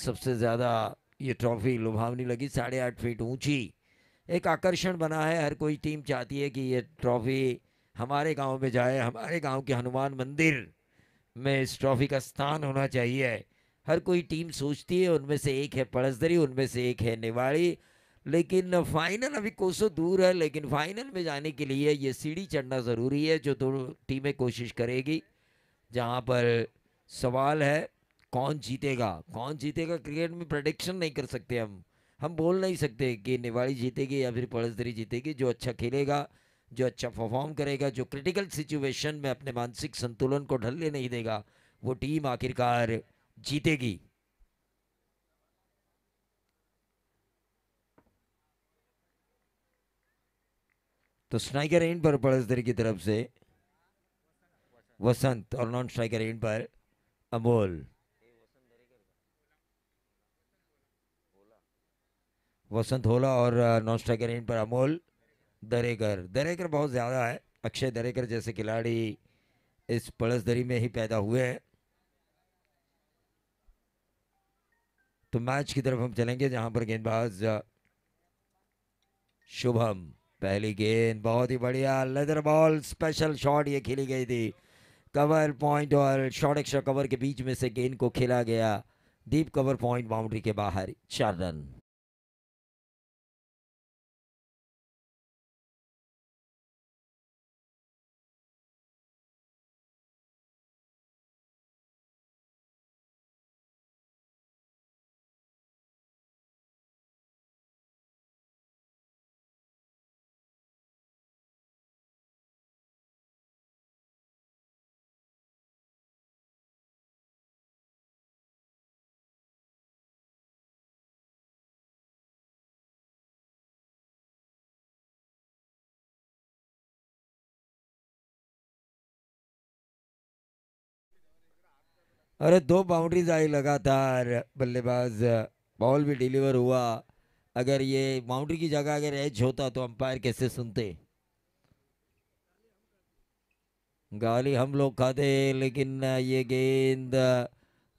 सबसे ज़्यादा ये ट्रॉफी लुभावनी लगी, 8.5 फीट ऊंची, एक आकर्षण बना है। हर कोई टीम चाहती है कि ये ट्रॉफी हमारे गांव में जाए, हमारे गांव के हनुमान मंदिर में इस ट्रॉफी का स्थान होना चाहिए। हर कोई टीम सोचती है, उनमें से एक है पड़सदरी, उनमें से एक है निवाड़ी। लेकिन फाइनल अभी कोसों दूर है, लेकिन फाइनल में जाने के लिए ये सीढ़ी चढ़ना ज़रूरी है, जो दोनों टीमें कोशिश करेगी। जहां पर सवाल है कौन जीतेगा, कौन जीतेगा। क्रिकेट में प्रेडिक्शन नहीं कर सकते हम बोल नहीं सकते कि निवाड़ी जीतेगी या फिर पड़सदरी जीतेगी। जो अच्छा खेलेगा, जो अच्छा परफॉर्म करेगा, जो क्रिटिकल सिचुएशन में अपने मानसिक संतुलन को ढलने नहीं देगा, वो टीम आखिरकार जीतेगी। तो स्ट्राइकर एंड पर पड़सदरी की तरफ से वसंत और नॉन स्ट्राइकर एंड पर अमोल। वसंत होला और नॉन स्ट्राइकर एंड पर अमोल दरेकर। दरेकर बहुत ज़्यादा है, अक्षय दरेकर जैसे खिलाड़ी इस पड़सदरी में ही पैदा हुए हैं। तो मैच की तरफ हम चलेंगे, जहां पर गेंदबाज शुभम। पहली गेंद बहुत ही बढ़िया लेदर बॉल, स्पेशल शॉट ये खेली गई थी। कवर पॉइंट और शॉर्ट एक्स्ट्रा कवर के बीच में से गेंद को खेला गया डीप कवर पॉइंट, बाउंड्री के बाहर, 4 रन। अरे 2 बाउंड्रीज आई लगातार, बल्लेबाज बॉल भी डिलीवर हुआ। अगर ये बाउंड्री की जगह अगर एज होता तो अंपायर कैसे सुनते। गाली हम लोग खाते, लेकिन ये गेंद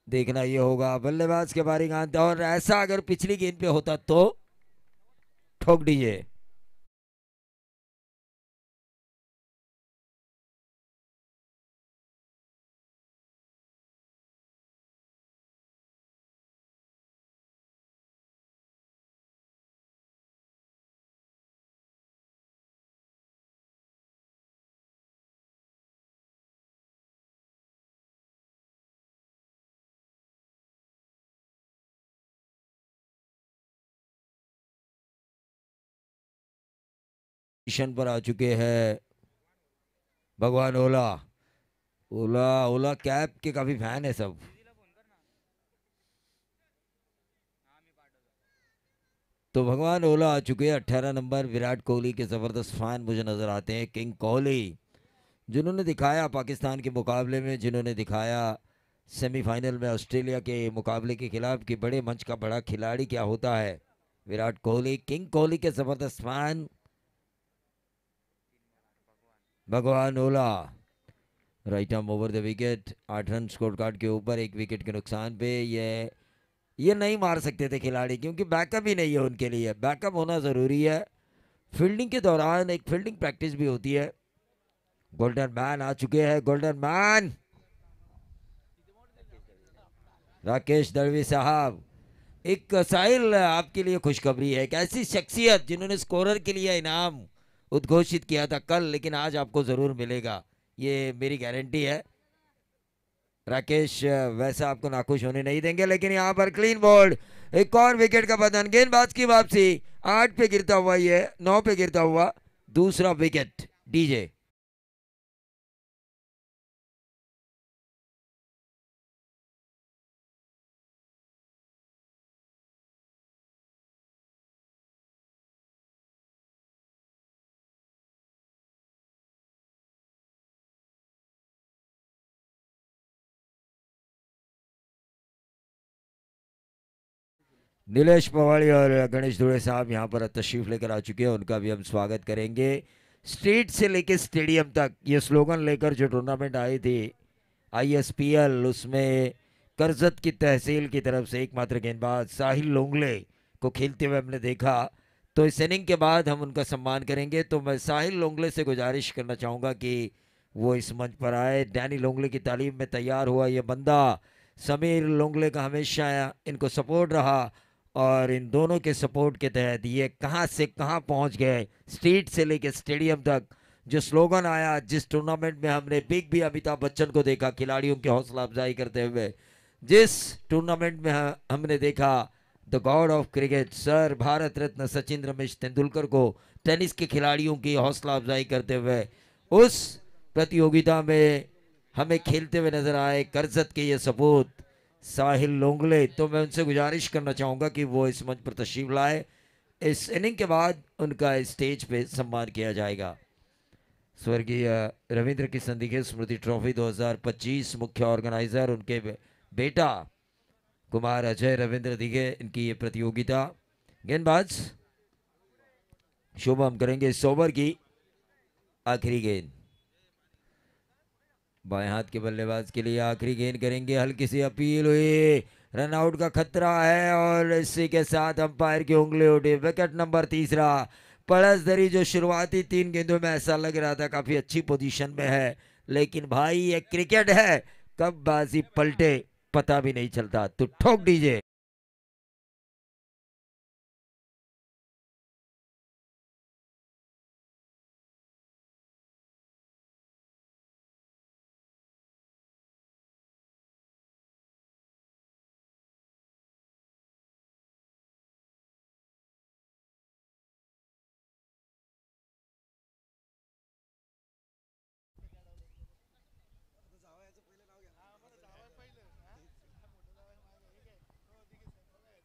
देखना ये होगा। बल्लेबाज के बारी गेंद, और ऐसा अगर पिछली गेंद पे होता तो ठोक दीजिए। मिशन पर आ चुके हैं भगवान ओला। ओला ओला कैप के काफी फैन है सब। तो भगवान ओला आ चुके हैं। 18 नंबर विराट कोहली के जबरदस्त फैन मुझे नजर आते हैं। किंग कोहली जिन्होंने दिखाया पाकिस्तान के मुकाबले में, जिन्होंने दिखाया सेमीफाइनल में ऑस्ट्रेलिया के मुकाबले के खिलाफ कि बड़े मंच का बड़ा खिलाड़ी क्या होता है। विराट कोहली, किंग कोहली के जबरदस्त फैन भगवान ओला। Right arm over the wicket, 8 run score card के ऊपर, 1 विकेट के नुकसान पे। ये नहीं मार सकते थे खिलाड़ी, क्योंकि बैकअप ही नहीं है उनके लिए। बैकअप होना ज़रूरी है। फील्डिंग के दौरान एक फील्डिंग प्रैक्टिस भी होती है। गोल्डन मैन आ चुके हैं, गोल्डन मैन राकेश दड़वी साहब। एक साहिल आपके लिए खुशखबरी है, एक ऐसी शख्सियत जिन्होंने स्कोरर के लिए इनाम उद्घोषित किया था कल, लेकिन आज आपको ज़रूर मिलेगा, ये मेरी गारंटी है। राकेश वैसा आपको नाखुश होने नहीं देंगे। लेकिन यहाँ पर क्लीन बोल्ड, एक और विकेट का पतन, गेंदबाज की वापसी। 8 पे गिरता हुआ, ये 9 पे गिरता हुआ दूसरा विकेट। डीजे नीलेश पवाड़ी और गणेश धुड़े साहब यहाँ पर तशरीफ लेकर आ चुके हैं, उनका भी हम स्वागत करेंगे। स्ट्रीट से लेकर स्टेडियम तक ये स्लोगन लेकर जो टूर्नामेंट आई थी ISPL, उसमें करजत की तहसील की तरफ से एकमात्र गेंदबाज साहिल लोंगले को खेलते हुए हमने देखा। तो इस इनिंग के बाद हम उनका सम्मान करेंगे। तो मैं साहिल लोंगले से गुजारिश करना चाहूँगा कि वो इस मंच पर आए। डैनी लोंगले की तालीम में तैयार हुआ ये बंदा समीर लोंगले का हमेशा इनको सपोर्ट रहा, और इन दोनों के सपोर्ट के तहत ये कहाँ से कहाँ पहुँच गए, स्ट्रीट से लेकर स्टेडियम तक। जो स्लोगन आया, जिस टूर्नामेंट में हमने बिग बी अमिताभ बच्चन को देखा खिलाड़ियों की हौसला अफजाई करते हुए, जिस टूर्नामेंट में हमने देखा the God of cricket sir Bharat Ratna Sachin Ramesh Tendulkar को टेनिस के खिलाड़ियों की हौसला अफजाई करते हुए उस प्रतियोगिता में हमें खेलते हुए नजर आए करजत के ये सपूत साहिल लोंगले। तो मैं उनसे गुजारिश करना चाहूँगा कि वो इस मंच पर तशरीफ लाए। इस इनिंग के बाद उनका स्टेज पे सम्मान किया जाएगा। स्वर्गीय रविंद्र किशन दिघे स्मृति ट्रॉफी 2025 मुख्य ऑर्गेनाइजर उनके बेटा कुमार अजय रविंद्र दिघे, इनकी ये प्रतियोगिता। गेंदबाज शुभम करेंगे इस ओवर की आखिरी गेंद। बाएं हाथ के बल्लेबाज के लिए आखिरी गेंद करेंगे। हल्की सी अपील हुई, रनआउट का खतरा है और इसी के साथ अंपायर की उंगली उठी। विकेट नंबर तीसरा। पड़सदरी जो शुरुआती 3 गेंदों में ऐसा लग रहा था काफी अच्छी पोजीशन में है, लेकिन भाई ये क्रिकेट है, कब बाजी पलटे पता भी नहीं चलता। तो ठोक दीजिए।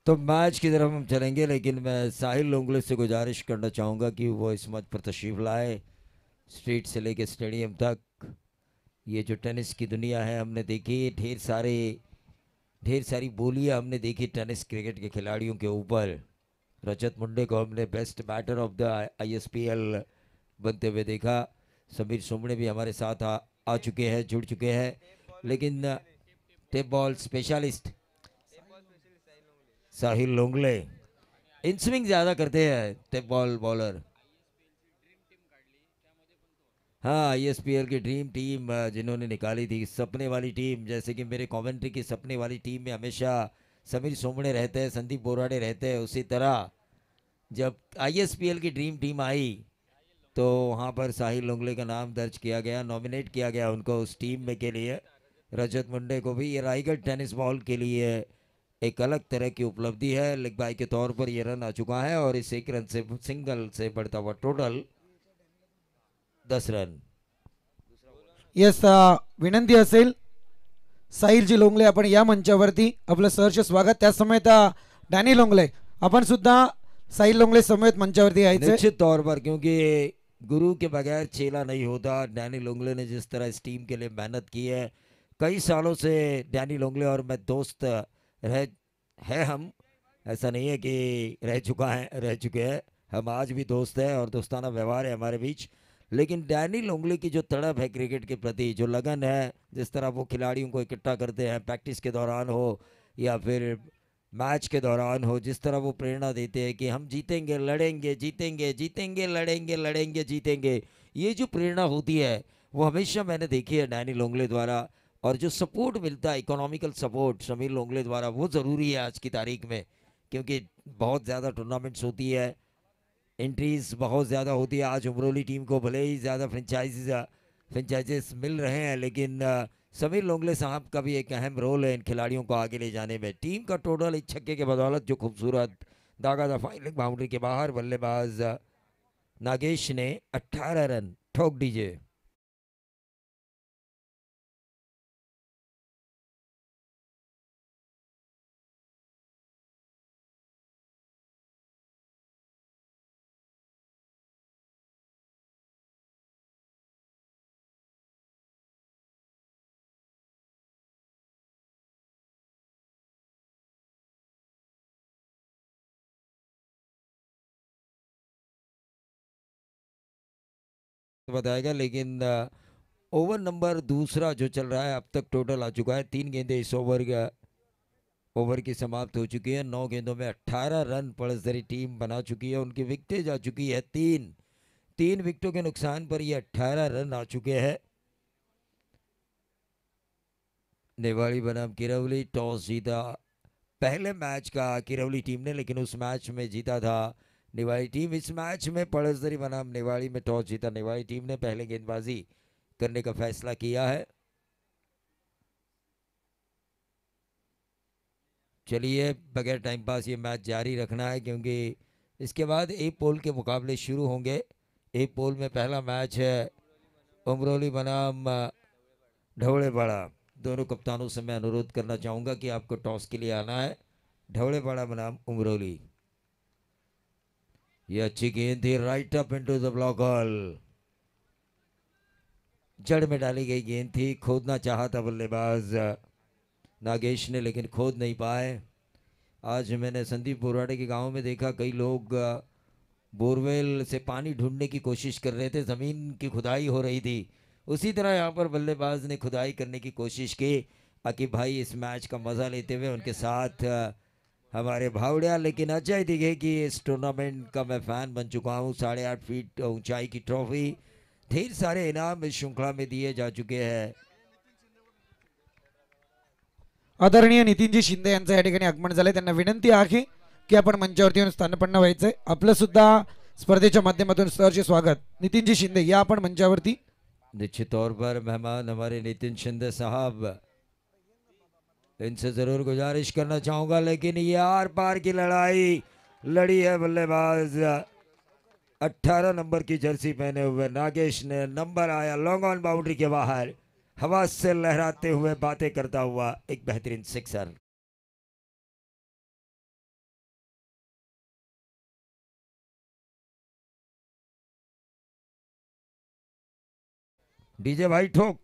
तो मैच की तरफ हम चलेंगे, लेकिन मैं साहिल लोंगले से गुजारिश करना चाहूँगा कि वो इस मंच पर तशरीफ लाए। स्ट्रीट से लेके स्टेडियम तक ये जो टेनिस की दुनिया है हमने देखी, ढेर सारी बोलियां हमने देखी टेनिस क्रिकेट के खिलाड़ियों के ऊपर। रजत मुंडे को हमने best batter of the ISPL बनते हुए देखा। समीर सोमणे भी हमारे साथ आ चुके हैं, जुड़ चुके हैं। लेकिन tape ball specialist Sahil Longle in swing ज़्यादा करते हैं, टेप बॉल बॉलर। हाँ, ईएसपीएल की ड्रीम टीम जिन्होंने निकाली थी, सपने वाली टीम, जैसे कि मेरे कमेंट्री की सपने वाली टीम में हमेशा समीर सोमणे रहते हैं, संदीप बोराडे रहते हैं, उसी तरह जब आईएसपीएल की ड्रीम टीम आई तो वहाँ पर साहिल लोंगले का नाम दर्ज किया गया, नॉमिनेट किया गया उनको उस टीम में के लिए। रजत मुंडे को भी ये रायगढ़ टेनिस बॉल के लिए एक अलग तरह की उपलब्धि है। लेग बाय के तौर पर ये रन आ चुका है और इस एक रन से सिंगल से बढ़ता हुआ टोटल 10 रन। येस, विनंती असेल साहिलजी लोंगले आपण या मंचावरती आपलं सहर्ष स्वागत। त्या समेत डॅनी लोंगले आपण सुद्धा साहिल लोंगले समेत मंचावरती यायचे। निश्चित तौर पर, क्योंकि गुरु के बगैर चेला नहीं होता। डैनी लोंगले ने जिस तरह इस टीम के लिए मेहनत की है, कई सालों से डैनी लोंगले और मैं दोस्त रह है हम, ऐसा नहीं है कि रह चुके हैं, हम आज भी दोस्त हैं और दोस्ताना व्यवहार है हमारे बीच। लेकिन डैनी लोंगले की जो तड़प है क्रिकेट के प्रति, जो लगन है, जिस तरह वो खिलाड़ियों को इकट्ठा करते हैं प्रैक्टिस के दौरान हो या फिर मैच के दौरान हो, जिस तरह वो प्रेरणा देते हैं कि हम जीतेंगे, लड़ेंगे, जीतेंगे, जीतेंगे, लड़ेंगे, लड़ेंगे, जीतेंगे, ये जो प्रेरणा होती है वो हमेशा मैंने देखी है डैनी लोंगले द्वारा। और जो सपोर्ट मिलता है, इकोनॉमिकल सपोर्ट समीर लोंगले द्वारा, वो ज़रूरी है आज की तारीख में, क्योंकि बहुत ज़्यादा टूर्नामेंट्स होती है, एंट्रीज बहुत ज़्यादा होती है। आज उमरोली टीम को भले ही ज़्यादा फ्रेंचाइजेस मिल रहे हैं, लेकिन समीर लोंगले साहब का भी एक अहम रोल है इन खिलाड़ियों को आगे ले जाने में। टीम का टोटल एक छक्के के बदौलत जो खूबसूरत दागा दफा बाउंड्री के बाहर बल्लेबाज नागेश ने 18 रन ठोक दीजिए। बताएगा, लेकिन ओवर नंबर दूसरा जो चल रहा है, अब तक टोटल आ चुका है 3 गेंदें इस ओवर का ओवर की समाप्त हो चुकी है। 9 गेंदों में 18 रन पड़सरी टीम बना चुकी है। उनकी विकेटें जा चुकी है 3 विकेटों के नुकसान पर ये 18 रन आ चुके हैं। नेवाड़ी बनाम किरवली टॉस जीता पहले मैच का किरवली टीम ने, लेकिन उस मैच में जीता था नेवाड़ी टीम। इस मैच में पड़सरी बनाम नेवाड़ी में टॉस जीता नेवाड़ी टीम ने। पहले गेंदबाजी करने का फैसला किया है। चलिए बगैर टाइम पास ये मैच जारी रखना है, क्योंकि इसके बाद ए पोल के मुकाबले शुरू होंगे। ए पोल में पहला मैच है उमरोली बनाम ढवड़ेपाड़ा। दोनों कप्तानों से मैं अनुरोध करना चाहूँगा कि आपको टॉस के लिए आना है। ढवड़ेपाड़ा बनाम उमरोली। ये अच्छी गेंद थी, right up into the block hall. जड़ में डाली गई गेंद थी। खोदना चाहा था बल्लेबाज नागेश ने, लेकिन खोद नहीं पाए। आज मैंने संदीप बोराड़े के गांव में देखा कई लोग बोरवेल से पानी ढूंढने की कोशिश कर रहे थे। ज़मीन की खुदाई हो रही थी। उसी तरह यहाँ पर बल्लेबाज ने खुदाई करने की कोशिश की। आकिब भाई इस मैच का मज़ा लेते हुए उनके साथ हमारे भावड़िया। लेकिन अजय दिखे कि इस टूर्नामेंट का मैं फ़ैन बन चुका हूँ। 8.5 फीट ऊंचाई की ट्रॉफी, ढेर सारे इनाम इस श्रृंखला में दिए जा चुके हैं। आदरणीय नितीनजी शिंदे यांचं या ठिकाणी आगमन झाले। त्यांना विनंती आहे की आपण मंचावरती येऊन स्थानपन्न व्हायचंय। आपलं सुद्धा स्पर्धेच्या माध्यमातून सहर्ष स्वागत। नितीनजी शिंदे या आपण मंचावरती। निश्चित तौर पर मेहमान हमारे नितिन शिंदे साहब, इनसे ज़रूर गुजारिश करना चाहूँगा, लेकिन ये आर पार की लड़ाई लड़ी है बल्लेबाज 18 नंबर की जर्सी पहने हुए नागेश ने। नंबर आया लॉन्ग ऑन बाउंड्री के बाहर, हवा से लहराते हुए बातें करता हुआ एक बेहतरीन सिक्सर। डीजे भाई ठोक।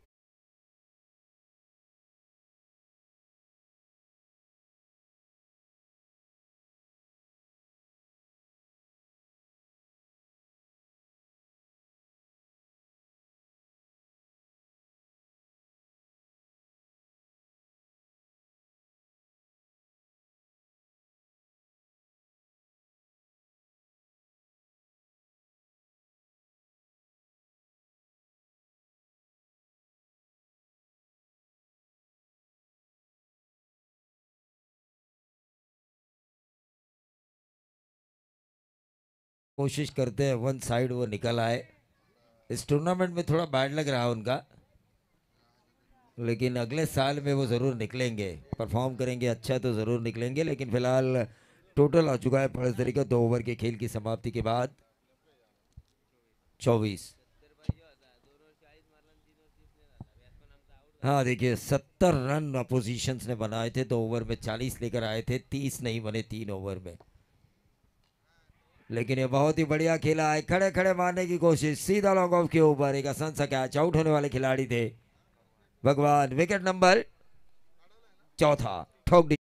कोशिश करते हैं वन साइड वो निकल आए। इस टूर्नामेंट में थोड़ा बैड लग रहा है उनका, लेकिन अगले साल में वो ज़रूर निकलेंगे, परफॉर्म करेंगे अच्छा तो ज़रूर निकलेंगे। लेकिन फिलहाल टोटल आ चुका है पड़सरी का 2 ओवर के खेल की समाप्ति के बाद 24। हाँ देखिए 70 रन अपोजिशंस ने बनाए थे। 2 ओवर में 40 लेकर आए थे, 30 नहीं बने 3 ओवर में। लेकिन ये बहुत ही बढ़िया खेला है। खड़े खड़े मारने की कोशिश, सीधा लॉन्ग ऑफ के ऊपर एक आसान सा कैच। आउट होने वाले खिलाड़ी थे भगवान। विकेट नंबर 4 ठोक दी।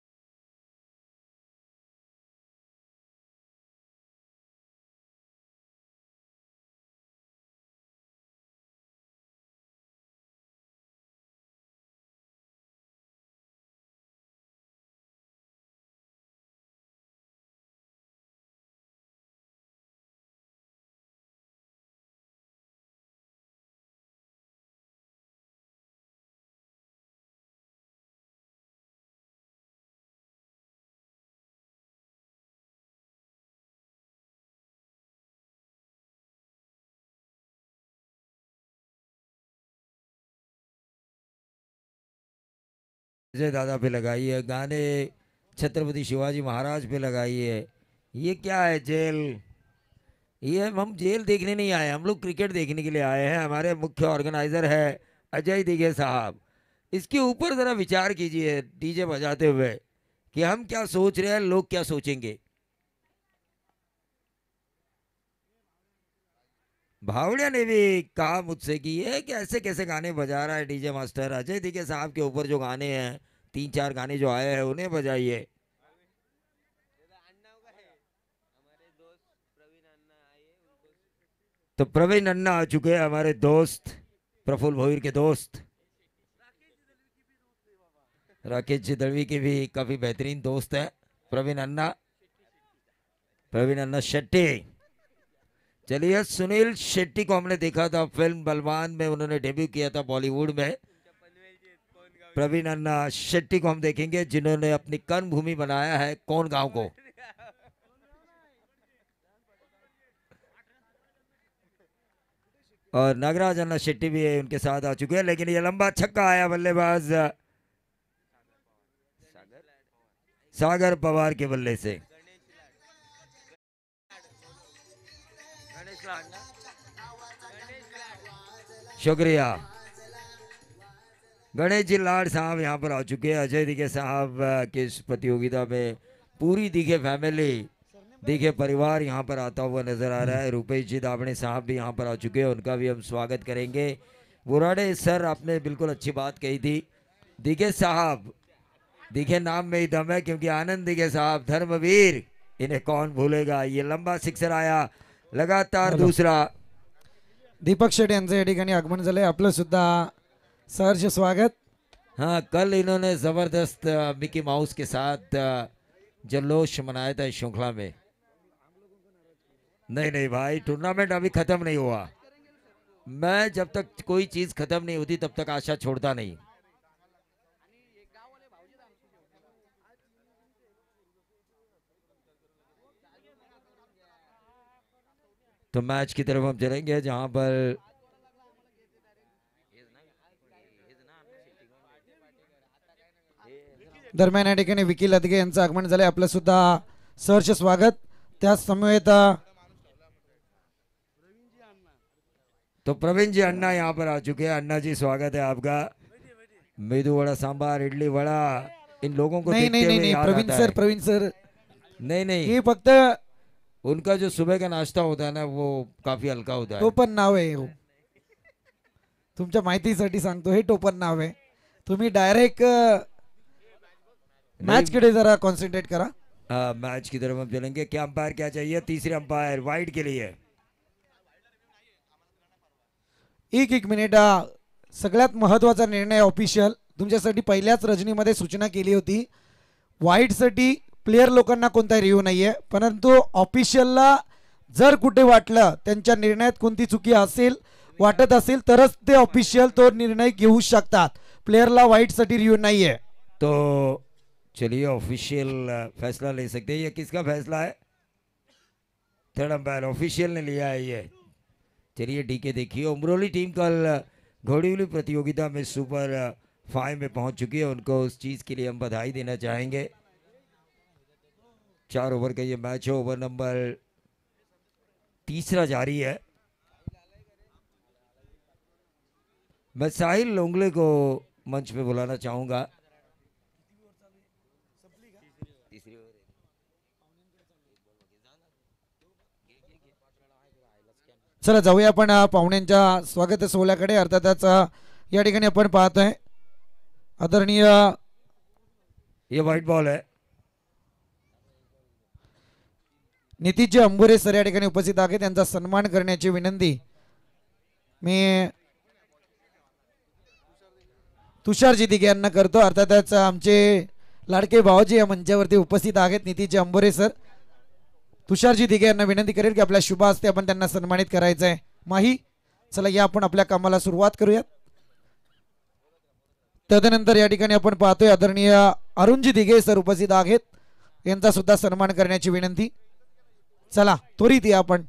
जय दादा पे लगाइए गाने, छत्रपति शिवाजी महाराज पे लगाइए। ये क्या है जेल? ये हम जेल देखने नहीं आए, हम लोग क्रिकेट देखने के लिए आए हैं। हमारे मुख्य ऑर्गेनाइजर है अजय दिघे साहब। इसके ऊपर ज़रा विचार कीजिए डीजे बजाते हुए कि हम क्या सोच रहे हैं, लोग क्या सोचेंगे। भावड़िया ने भी कहा मुझसे कि ये कैसे कैसे गाने बजा रहा है डीजे मास्टर। अजय दिघे साहब के ऊपर जो गाने हैं, 3-4 गाने जो आए हैं उन्हें बजाइए। तो प्रवीण अन्ना आ चुके हैं, हमारे दोस्त, प्रफुल्ल भोईर के दोस्त। राकेश जी दलवी के भी काफी बेहतरीन दोस्त है प्रवीण अन्ना शेट्टी। चलिए, सुनील शेट्टी को हमने देखा था फिल्म बलवान में, उन्होंने डेब्यू किया था बॉलीवुड में। प्रवीण अन्ना शेट्टी को हम देखेंगे जिन्होंने अपनी कर्म भूमि बनाया है कौन गांव को। और नागराज अन्ना शेट्टी भी उनके साथ आ चुके हैं, लेकिन ये लंबा छक्का आया बल्लेबाज सागर पवार के बल्ले से। शुक्रिया। गणेश जी लाड साहब यहाँ पर आ चुके हैं। अजय दिखे साहब की इस प्रतियोगिता में पूरी दिखे फैमिली, दिखे परिवार यहाँ पर आता हुआ नजर आ रहा है। रुपेश जी दावणे साहब भी यहाँ पर आ चुके हैं, उनका भी हम स्वागत करेंगे। बुराड़े सर, आपने बिल्कुल अच्छी बात कही थी। दिखे साहब, दिखे नाम में ही दम है, क्योंकि आनंद दिखे साहब धर्मवीर, इन्हें कौन भूलेगा। ये लंबा सिक्सर आया, लगातार दूसरा। दीपक शेट्टी यांचं या ठिकाणी आगमन झालंय, आपलं सुद्धा सहर्ष स्वागत। हाँ, कल इन्होंने जबरदस्त मिकी माउस के साथ जल्लोष मनाया था इस श्रृंखला में। नहीं नहीं भाई, टूर्नामेंट अभी खत्म नहीं हुआ। मैं जब तक कोई चीज खत्म नहीं होती तब तक आशा छोड़ता नहीं। तो मैच की तरफ हम चलेंगे जहां पर दरम्यान या ठिकाणी विकी लदगे यांचं आगमन झालंय, आपलं सुद्धा सहर्ष स्वागत। त्याच समवेत तो प्रवीण जी अन्ना यहाँ पर आ चुके हैं। अन्ना जी स्वागत है आपका। मेदू वड़ा, सांबार, इडली वड़ा, इन लोगों को नहीं देखते नहीं हुए नहीं, याद प्रवीण आता सर, है। प्रवीण सर नहीं नहीं, हे फक्त उनका जो सुबह का नाश्ता होता है ना, वो काफी हल्का होता है। टोपण नाव आहे हो, तुमच्या माहितीसाठी सांगतो, हे टोपण नाव आहे। तुम्ही डायरेक्ट मैच के लिए जरा कॉन्सेंट्रेट करा। मैच की तरफ हम चलेंगे। क्या अंपायर क्या चाहिए? तीसरे अंपायर वाइड के लिए। एक मिनिट, सगळ्यात महत्वाचा निर्णय ऑफिशियल तुमच्यासाठी पहिल्याच रजनीमध्ये सूचना केली होती। वाईडसाठी प्लेयर लोकांना कोणता रिव्ह्यू नाहीये, परंतु ऑफिशियलला जर कुठे वाटलं त्यांच्या निर्णयात कोणती चुकी असेल, वाटत असेल, तरच ते ऑफिशियल तो निर्णय घेऊ शकतात। प्लेयरला वाईडसाठी रिव्ह्यू नाहीये। तो चलिए, ऑफिशियल फैसला ले सकते हैं। ये किसका फैसला है? थर्ड अंपायर ऑफिशियल ने लिया है ये। चलिए डीके देखिए, उमरोली टीम कल घोड़ीउली प्रतियोगिता में सुपर 5 में पहुंच चुकी है, उनको उस चीज के लिए हम बधाई देना चाहेंगे। 4 ओवर का ये मैच है। ओवर नंबर तीसरा जारी है। मैं साहिल लोंगले को मंच पे बुलाना चाहूंगा। चला जाऊया आपण पाहुण्यांच्या स्वागत सोहळ्याकडे। अर्थातच या ठिकाणी आपण पाहतोय आदरणीय, ये व्हाइट बॉल है। नितीशजी अंबुरे सर या ठिकाणी उपस्थित आहेत, त्यांचा सन्मान करण्याची विनंती मी तुषारजी दिघे यांना करतो। अर्थातच आमचे लाडके भाऊजी या मंचावरती उपस्थित आहेत, नितीशजी अंबुरे सर। तुषारजी दिघे यांना विनंती करेल की आपल्या शुभ हस्ते आपण त्यांना सन्मानित करायचं आहे। माही, चला या आपण आपल्या कामाला सुरुवात करूयात। तदनंतर या ठिकाणी आपण पाहतोय आदरणीय अरुणजी दिघे सर उपस्थित आहेत, यांचा सुद्धा सन्मान करण्याची विनंती। चला त्वरित या आपण।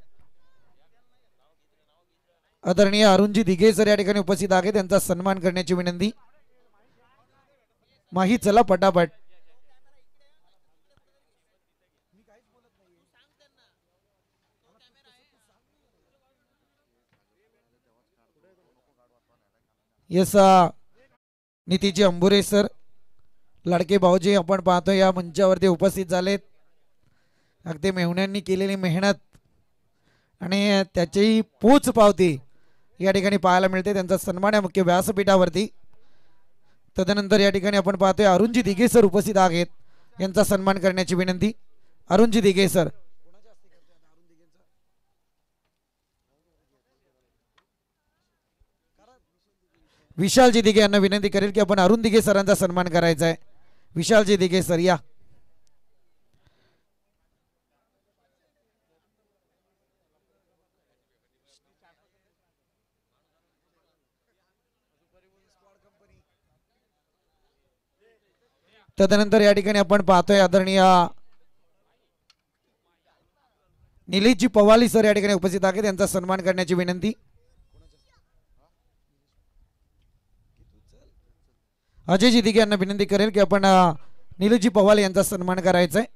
आदरणीय अरुणजी दिघे सर या ठिकाणी उपस्थित आहेत, त्यांचा सन्मान करण्याची विनंती। माही, चला पटापट। यस, नितीशजी अंबुरे सर, लाडके भाऊजी आपण पाहतोय या मंचावरती उपस्थित झालेत। अगदी मेहुण्यांनी केलेली मेहनत आणि त्याची पोच पावती या ठिकाणी पाहायला मिळते। त्यांचा सन्मान आहे मुख्य व्यासपीठावरती। तदनंतर या ठिकाणी आपण पाहतोय अरुणजी दिघे सर उपस्थित आहेत, यांचा सन्मान करण्याची विनंती। अरुणजी दिघे सर। विशालजी दिघे यांना विनंती करेल की आपण अरुण दिघे सरांचा सन्मान करायचा आहे। विशालजी दिघे सर या. तदनंतर या ठिकाणी आपण पाहतोय आदरणीय निलेशजी पवाली सर या ठिकाणी उपस्थित आहेत. त्यांचा सन्मान करण्याची विनंती. अजयजी दिघे यांना विनंती करेल की आपण निलेशजी पवाल यांचा सन्मान करायचा आहे.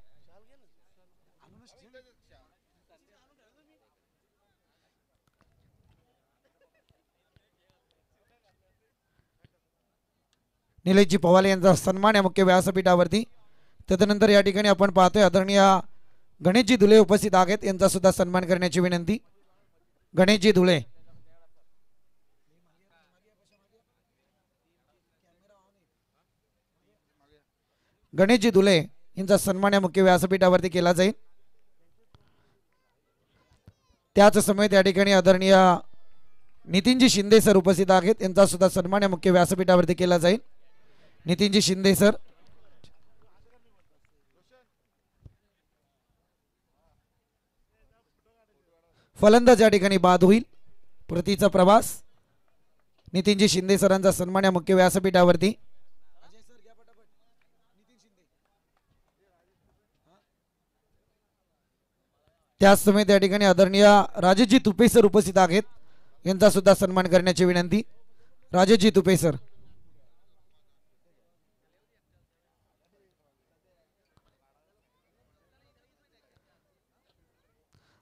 निलेशजी पवाल यांचा सन्मान या मुख्य व्यासपीठावरती. तदनंतर या ठिकाणी आपण पाहतोय आदरणीय गणेशजी धुळे उपस्थित आहेत. यांचा सुद्धा सन्मान करण्याची विनंती. गणेशजी धुळे. गणेशजी धुळे यांचा सन्मान या मुख्य व्यासपीठावरती केला जाईल. त्याच समयेत या ठिकाणी आदरणीय नितीनजी शिंदे सर उपस्थित आहेत. यांचा सुद्धा सन्मान या मुख्य व्यासपीठावरती केला जाईल. नितीनजी शिंदे सर. फलंदाज या ठिकाणी बाद होईल. प्रतीचा प्रवास. नितीनजी शिंदे सरांचा सन्मान या मुख्य व्यासपीठावरती. त्याच समय त्या ठिकाणी आदरणीय राजेशजी तुपे सर उपस्थित आहेत. यांचा सुद्धा सन्मान करण्याची विनंती. राजेशजी तुपे सर.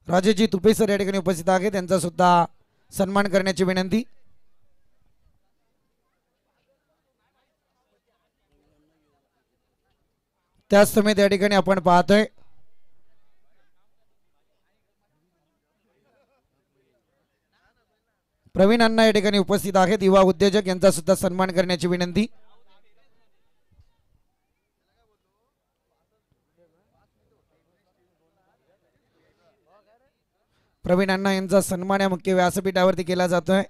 राजेशजी तुपे सर या ठिकाणी उपस्थित आहेत. त्यांचा सुद्धा सन्मान करण्याची विनंती. त्याच समय त्या ठिकाणी आपण पाहतोय प्रवीण अण्णा या ठिकाणी उपस्थित आहेत. युवा उद्योजक यांचा सुद्धा सन्मान करण्याची विनंती. प्रवीण अण्णा यांचा सन्मान या मुख्य व्यासपीठावरती केला जातोय.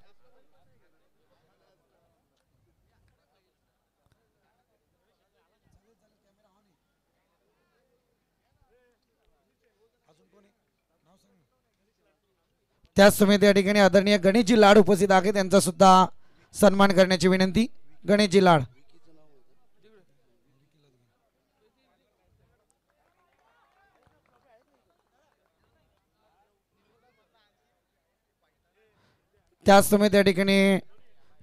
त्याच समेत या ठिकाणी आदरणीय गणेशजी लाड उपस्थित आहेत. त्यांचा सुद्धा सन्मान करण्याची विनंती. गणेशजी लाड. त्याच समेत या ठिकाणी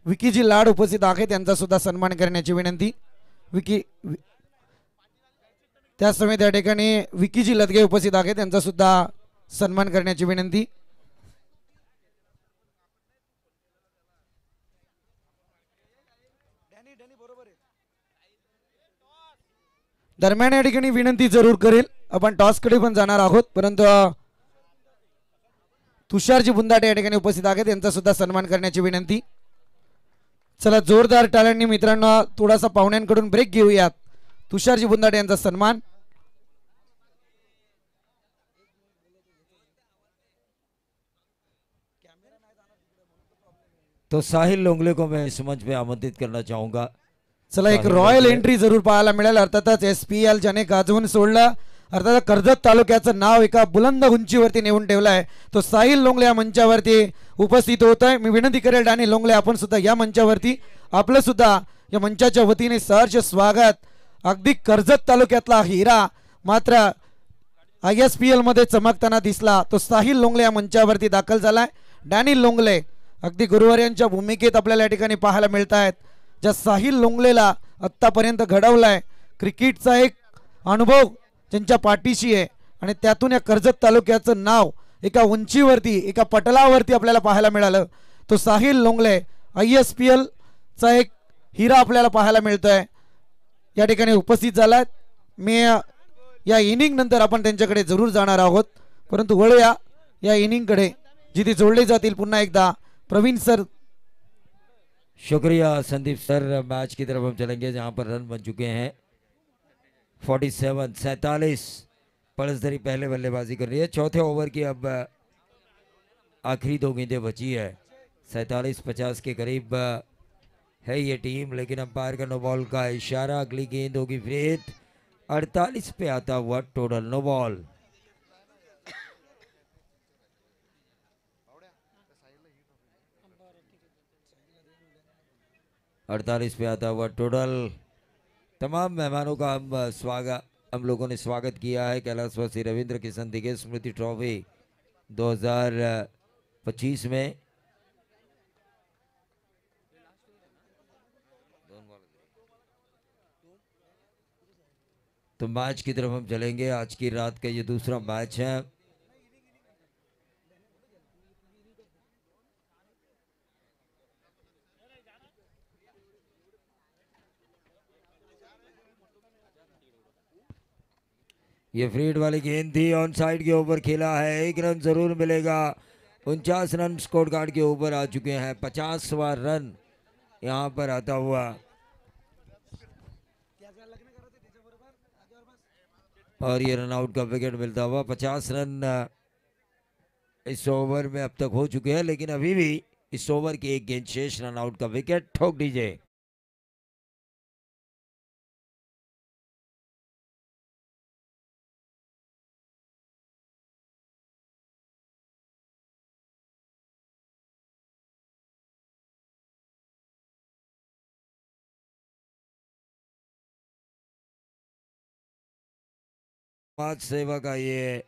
विकीजी लाड उपस्थित आहेत. त्यांचा सुद्धा सन्मान करण्याची विनंती. विकी. त्याच समेत या ठिकाणी विकीजी लदगे उपस्थित आहेत. त्यांचा सुद्धा सन्मान करण्याची विनंती. दरम्यान या ठिकाणी विनंती जरूर करेल. आपण टॉसकडे पण जाणार आहोत, परंतु तुषारजी बुंदाटे या ठिकाणी उपस्थित आहेत. यांचा सुद्धा सन्मान करण्याची विनंती. चला जोरदार टाळ्यांनी मित्रांनो थोडासा पाहुण्यांकडून ब्रेक घेऊयात. तुषारजी बुंदाटे यांचा सन्मान. तो साहिल लोंगले को मैं इस मंच पे आमंत्रित करना चाहूंगा. चला एक रॉयल एंट्री जरूर पाहायला मिळेल. अर्थातच SPL ज्याने गाजवून सोडलं. अर्थात कर्जत तालुक्याचं नाव एका बुलंद उंचीवरती नेऊन ठेवलं आहे. तो साहिल लोंगले या मंचावरती उपस्थित होत आहे. मी विनंती करेल डॅनी लोंगले आपण सुद्धा या मंचावरती. आपलं सुद्धा या मंचाच्या वतीने सहर्ष स्वागत. अगदी कर्जत तालुक्यातला हिरा मात्र ISPL मध्ये चमकताना दिसला तो साहिल लोंगले या मंचावरती दाखल झालाय. डॅनी लोंगले अगदी गुरुवार्यांच्या भूमिकेत आपल्याला या ठिकाणी पाहायला मिळत आहेत. ज्या साहिल लोंगलेला आत्तापर्यंत घडवलाय क्रिकेटचा एक अनुभव ज्यांच्या पाठीशी आहे आणि त्यातून या कर्जत तालुक्याचं नाव एका उंचीवरती एका पटलावरती आपल्याला पाहायला मिळालं. तो साहिल लोंगले ISPL चा एक हिरा आपल्याला पाहायला मिळतोय. या ठिकाणी उपस्थित झालाय. मी या इनिंग नंतर आपण त्यांच्याकडे जरूर जाणार आहोत, परंतु वळूया या इनिंगकडे जिथे जोडले जातील पुन्हा एकदा प्रवीण सर. शुक्रिया संदीप सर. मैच की तरफ हम चलेंगे जहां पर रन बन चुके हैं 47 पड़सधरी पहले बल्लेबाजी कर रही है. चौथे ओवर की अब आखिरी 2 गेंदें बची है. 47-50 के करीब है ये टीम, लेकिन अंपायर का नो बॉल का इशारा। अगली गेंद होगी फेट। 48 पे आता हुआ टोटल नो बॉल। अड़तालीस पे आता हुआ टोटल। तमाम मेहमानों का हम लोगों ने स्वागत किया है कैलाशवासी रविंद्र किशन दिगे स्मृति ट्रॉफी 2025 में। तो मैच की तरफ हम चलेंगे। आज की रात का ये दूसरा मैच है। ये फ्रीड वाली गेंद थी, ऑन साइड के ऊपर खेला है, 1 रन जरूर मिलेगा। 49 रन स्कोर कार्ड के ऊपर आ चुके हैं। 50वां रन यहाँ पर आता हुआ और ये रन आउट का विकेट मिलता हुआ। 50 रन इस ओवर में अब तक हो चुके हैं, लेकिन अभी भी इस ओवर की एक गेंद शेष। रन आउट का विकेट ठोक दीजिए। समाज सेवा का ये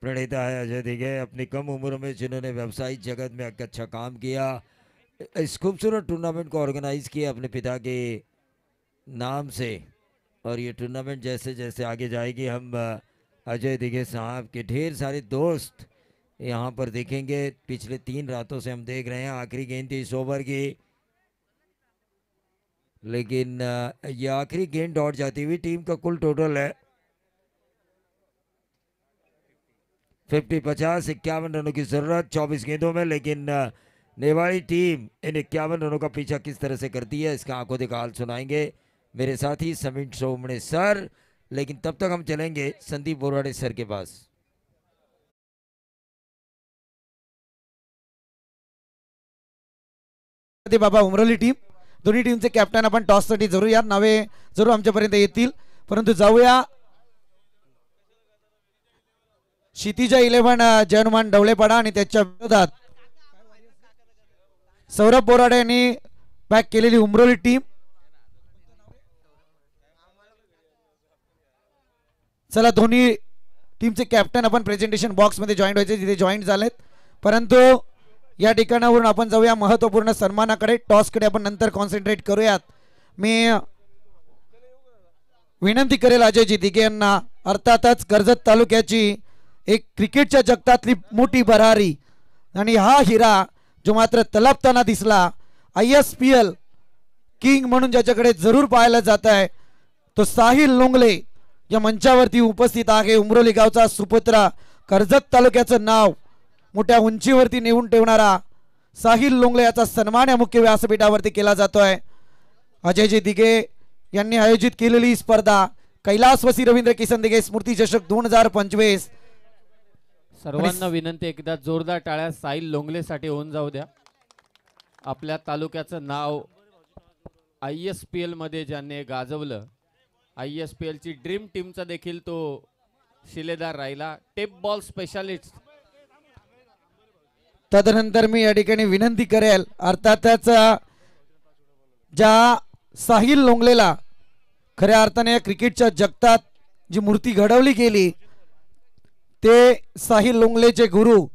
प्रणेता है अजय दिगे, अपनी कम उम्र में जिन्होंने व्यवसायिक जगत में एक अच्छा काम किया, इस खूबसूरत टूर्नामेंट को ऑर्गेनाइज किया अपने पिता के नाम से। और ये टूर्नामेंट जैसे जैसे आगे जाएगी, हम अजय दिगे साहब के ढेर सारे दोस्त यहाँ पर देखेंगे। पिछले 3 रातों से हम देख रहे हैं। आखिरी गेंद थी इस ओवर की, लेकिन ये आखिरी गेंद दौड़ जाती हुई। टीम का कुल टोटल है 50 51 रनों की जरूरत 24 गेंदों में। लेकिन नेवाड़ी टीम इन 51 रनों का पीछा किस तरह से करती है, इसका आंखों देखा हाल सुनाएंगे मेरे साथी समीर सोमणे सर। लेकिन तब तक हम चलेंगे संदीप बोराडे सर के पास। बाबा उमरोली टीम, दोन्ही टीमचे कॅप्टन आपण टॉससाठी जरूर या, नावे जरूर आमच्यापर्यंत येतील, परंतु जाऊया क्षितिजा 11 जयनुमान डवळेपाडा आणि त्याच्या विरोधात सौरभ बोराडे यांनी बॅक केलेली उमरोली टीम। चला दोन्ही टीमचे कॅप्टन आपण प्रेझेंटेशन बॉक्स मध्ये जॉईंट व्हायचे, जिथे जॉईंट झालेत, परंतु या ठिकाणावरून आपण जाऊया महत्त्वपूर्ण सन्मानाकडे। टॉसकडे आपण नंतर कॉन्सन्ट्रेट करूयात। मी विनंती करेल अजयजी दिगे यांना, अर्थातच कर्जत तालुक्याची एक क्रिकेटच्या जगतातली मोठी भरारी आणि हा हिरा जो मात्र तलापताना दिसला, ISPL किंग म्हणून ज्याच्याकडे जरूर पाहायला जात आहे, तो साहिल लोंगले या मंचावरती उपस्थित आहे। उमरोली गावचा सुपुत्र, कर्जत तालुक्याचं नाव मोठ्या उंचीवरती नेऊन ठेवणारा साहिल लोंगले याचा सन्मान या मुख्य व्यासपीठावरती केला जातोय। अजयजी दिगे यांनी आयोजित केलेली स्पर्धा कैलाशवासी रवींद्र किसन दिगे स्मृती चषक 2025। सर्वांना विनंती, एकदा जोरदार टाळ्या साहिल लोंगलेसाठी होऊन जाऊ द्या। आपल्या तालुक्याचं नाव ISPL मध्ये ज्यांनी गाजवलं, ISPL ची ड्रीम टीमचा देखील तो शिलेदार राहिला, टेप बॉल स्पेशालिस्ट। तदनंतर मी या ठिकाणी विनंती करेल, अर्थातच ज्या साहिल लोंगलेला खऱ्या अर्थाने या क्रिकेटच्या जगतात जी मूर्ती घडवली गेली, ते साहिल लोंगलेचे गुरु,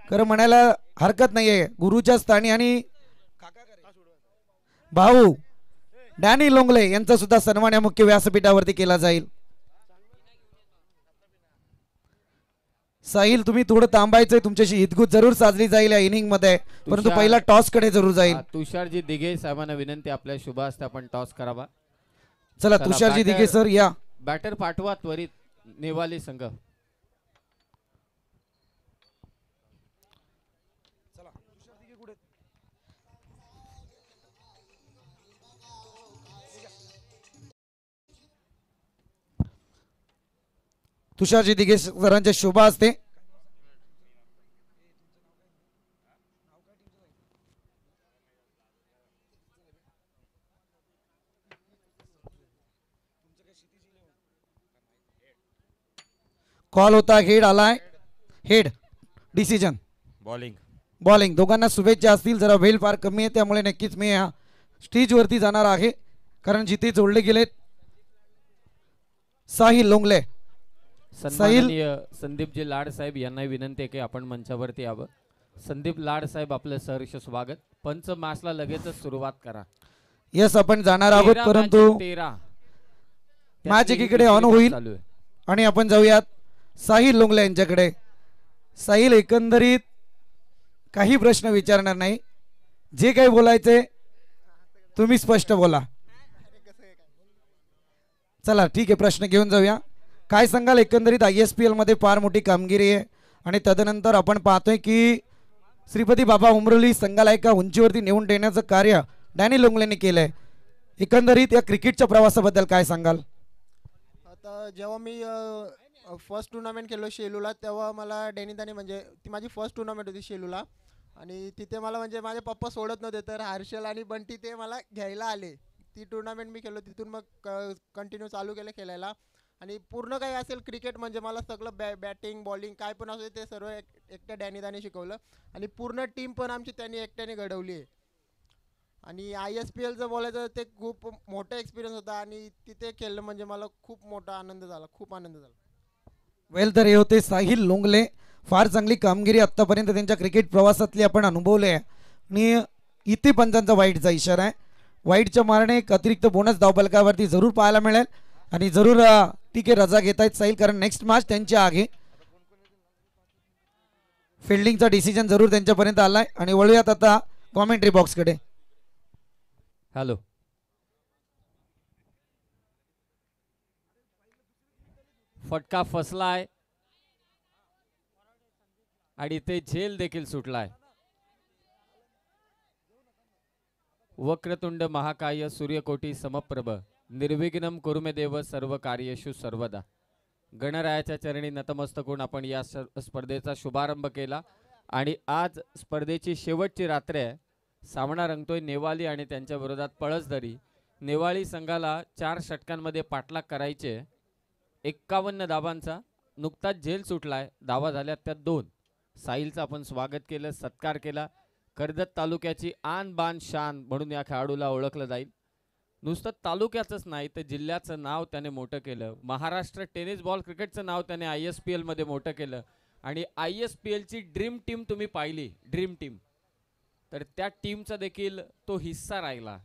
खरं म्हणायला हरकत नाहीये, गुरुच्या स्थानी आणि भाऊ डॅनी लोंगले यांचा सुद्धा सन्मान या मुख्य व्यासपीठावरती केला जाईल। साहिल तुम्ही थोडं थांबायचंय, तुमच्याशी हितगुज जरूर साजली जाईल या इनिंग मध्ये, परंतु पहिला टॉस कडे जरूर जाईल। तुषारजी दिघे साहेबांना विनंती, आपल्या शुभ हस्ते आपण टॉस करावा। चला तुषारजी दिघे सर या। बॅटर पाठवा त्वरित नेवाली संघ। तुषारजी दिघे सरांच्या शुभ हस्ते कॉल होता, हेड आलाय, हेड डिसिजन. बॉलिंग. बॉलिंग. दोघांना शुभेच्छा असतील. जरा वेळ फार कमी आहे त्यामुळे नक्कीच मी या स्टेजवरती जाणार आहे, कारण जिथे जोडले गेलेत साहिल लोंगले. सन्माननीय संदीपजी लाड साहेब यांना विनंती आहे की आपण मंचावरती यावं. संदीप लाड साहेब आपलं सहर्ष स्वागत. पंच मॅचला लगेचच सुरुवात करा. यस, आपण जाणार आहोत, 13 परंतु matches 13. मॅच त्यातली एकीकडे दुसरी ऑन match होईल चालू आहे. आणि आपण जाऊयात साहिल लोंगले यांच्याकडे. साहिल, एकंदरीत काही प्रश्न विचारणार नाही, जे काही बोलायचे तुम्ही स्पष्ट बोला. चला ठीक आहे, प्रश्न घेऊन जाऊया. काय सांगाल, एकंदरीत ISPL मध्ये फार मोठी कामगिरी आहे आणि तदनंतर आपण पाहतोय की श्रीपती बाबा उमरोली संघाला एका उंचीवरती नेऊन देण्याचं कार्य डॅनी लोंगलेने केलंय. एकंदरीत या क्रिकेटच्या प्रवासाबद्दल काय सांगाल? आता जेव्हा मी फर्स्ट टुर्नामेंट खेळलो शेलूला, तेव्हा मला डॅनीदाने म्हणजे ती माझी फर्स्ट टुर्नामेंट होती शेलूला, आणि तिथे मला म्हणजे माझे पप्पा सोडत नव्हते, तर हर्षल आणि बंटी ते मला घ्यायला आले. ती टुर्नामेंट मी खेळलो. तिथून मग कंटिन्यू चालू केलं खेळायला, आणि पूर्ण काही असेल क्रिकेट म्हणजे मला सगळं बॅटिंग बॉलिंग काय पण असेल ते सर्व एकट्या डॅनीदाने शिकवलं, आणि पूर्ण टीम पण आमची त्यांनी एकट्याने घडवली आहे. आणि ISPLचं बोलायचं ते खूप मोठा एक्सपिरियन्स होता, आणि तिथे खेळलं म्हणजे मला खूप मोठा आनंद झाला, खूप आनंद झाला. वेल, तर हे होते साहिल लोंगले. फार चांगली कामगिरी आत्तापर्यंत त्यांच्या क्रिकेट प्रवासातली आपण अनुभवले आहे, आणि इथे पंचांचा वाईटचा इशारा आहे. वाईटच्या मारणे एक अतिरिक्त बोनस धावफलकावरती जरूर पाहायला मिळेल, आणि जरूर ठीक आहे रजा घेता येत साहिल, कारण नेक्स्ट मॅच त्यांच्या आगे फिल्डिंगचा डिसिजन जरूर त्यांच्यापर्यंत आलाय. आणि वळूयात आता कॉमेंट्री बॉक्सकडे. हॅलो, फटका फसलाय आणि ते झेल देखील सुटलाय. वक्रतुंड महाकाय सूर्यकोटी समप्रभ निर्विघ्नम कुरुमे देव सर्व कार्येषु सर्वदा. गणरायाच्या चरणी नतमस्तक होऊन आपण या स्पर्धेचा शुभारंभ केला, आणि आज स्पर्धेची शेवटची रात्र आहे. सामना रंगतोय नेवाली आणि त्यांच्या विरोधात पळसदरी. नेवाळी संघाला 4 षटकांमध्ये पाठलाग करायचे. 51 धावांचा नुकताच झेल सुटलाय. धावा झाल्यात त्यात 2. साहिलचं आपण स्वागत केलं, सत्कार केला. कर्जत तालुक्याची आन बान शान म्हणून या खेळाडूला ओळखलं जाईल. नुसतं तालुक्याचंच नाही तर जिल्ह्याचं नाव त्याने मोठं केलं. महाराष्ट्र टेनिस बॉल क्रिकेटचं नाव त्याने ISPL मध्ये मोठं केलं, आणि ISPLची ड्रीम टीम तुम्ही पाहिली, ड्रीम टीम, तर त्या टीमचा देखील तो हिस्सा राहिला.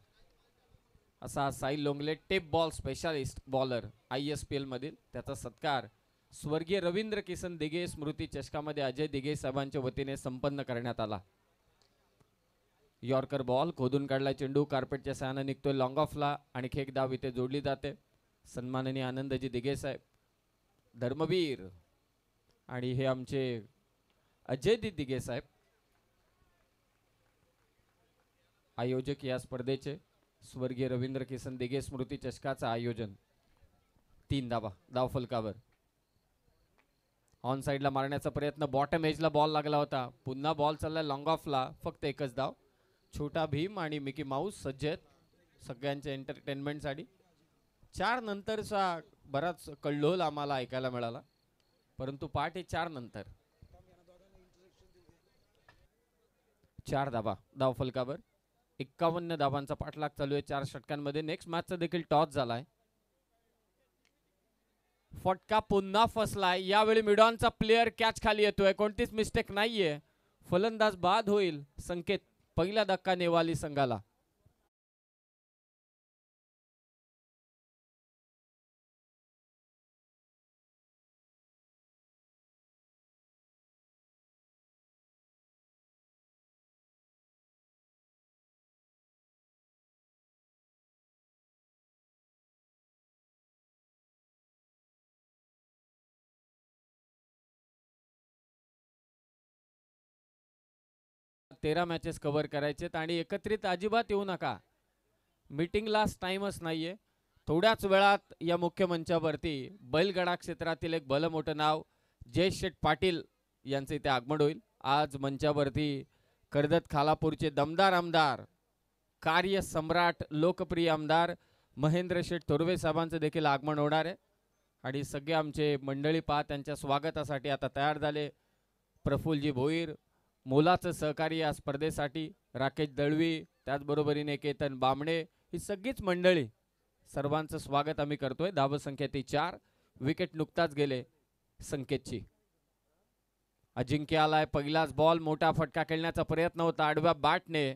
असा Sahil Longle, tape ball specialist bowler ISPL मधील. त्याचा सत्कार स्वर्गीय रवींद्र किसन दिघे स्मृती चषकामध्ये अजय दिघे साहेबांच्या वतीने संपन्न करण्यात आला. यॉर्कर बॉल खोदून काढला चेंडू, कार्पेटच्या सहाय्याने निघतोय लॉंग ऑफला, आणि एक धाव इथे जोडली जाते. सन्माननीय आनंदजी दिघे साहेब, धर्मवीर, आणि हे आमचे अजयदी दिघे साहेब आयोजक या स्पर्धेचे. स्वर्गीय रवींद्र किसन दिघे स्मृती चषकाचं आयोजन. 3 धावा धावफलकावर. ऑन साइडला मारण्याचा प्रयत्न, बॉटम एजला बॉल लागला होता. पुन्हा बॉल चाललाय लॉंग ऑफला, फक्त एकच धाव. छोटा भीम आणि मिकी माऊस सज्ज आहेत सगळ्यांच्या एंटरटेनमेंटसाठी. 4 नंतरचा बराच कल्लोल आम्हाला ऐकायला मिळाला, परंतु पाठ आहे 4 नंतर. 4 धावा धावफलकावर. 51 धावांचा पाठलाग चालू आहे 4 षटकांमध्ये. नेक्स्ट मॅचचा देखील टॉस झालाय. फटका पुन्हा फसलाय. यावेळी मिडॉनचा प्लेअर कॅच खाली येतोय, कोणतीच मिस्टेक नाहीये. फलंदाज बाद होईल. संकेत, पहिला धक्का नेवाली संघाला. तेरा मॅचेस कव्हर करायचेत आणि एकत्रित अजिबात येऊ नका. मीटिंगलाच टाइमच नाहीये. थोड्याच वेळात या मुख्य मंचावरती बैलगडा क्षेत्रातील एक भलमोठं नाव जयेश शेठ पाटील यांचे इथे आगमन होईल. आज मंचावरती कर्जत खालापूरचे दमदार आमदार, कार्य सम्राट, लोकप्रिय आमदार महेंद्र शेठ थोरवे साहेबांचं देखील आगमन होणार आहे. आणि सगळे आमचे मंडळी पहा त्यांच्या स्वागतासाठी आता तयार झाले. प्रफुल्लजी भोईर, मोलाचं सहकार्य या स्पर्धेसाठी राकेश दळवी, त्याचबरोबरीने केतन बामणे, ही सगळीच मंडळी, सर्वांचं स्वागत आम्ही करतोय. धावसंख्या ती 4. विकेट नुकताच गेले संकेतची. अजिंक्य आलाय, पहिलाच बॉल, मोठा फटका खेळण्याचा प्रयत्न होता आडव्या बॅटने,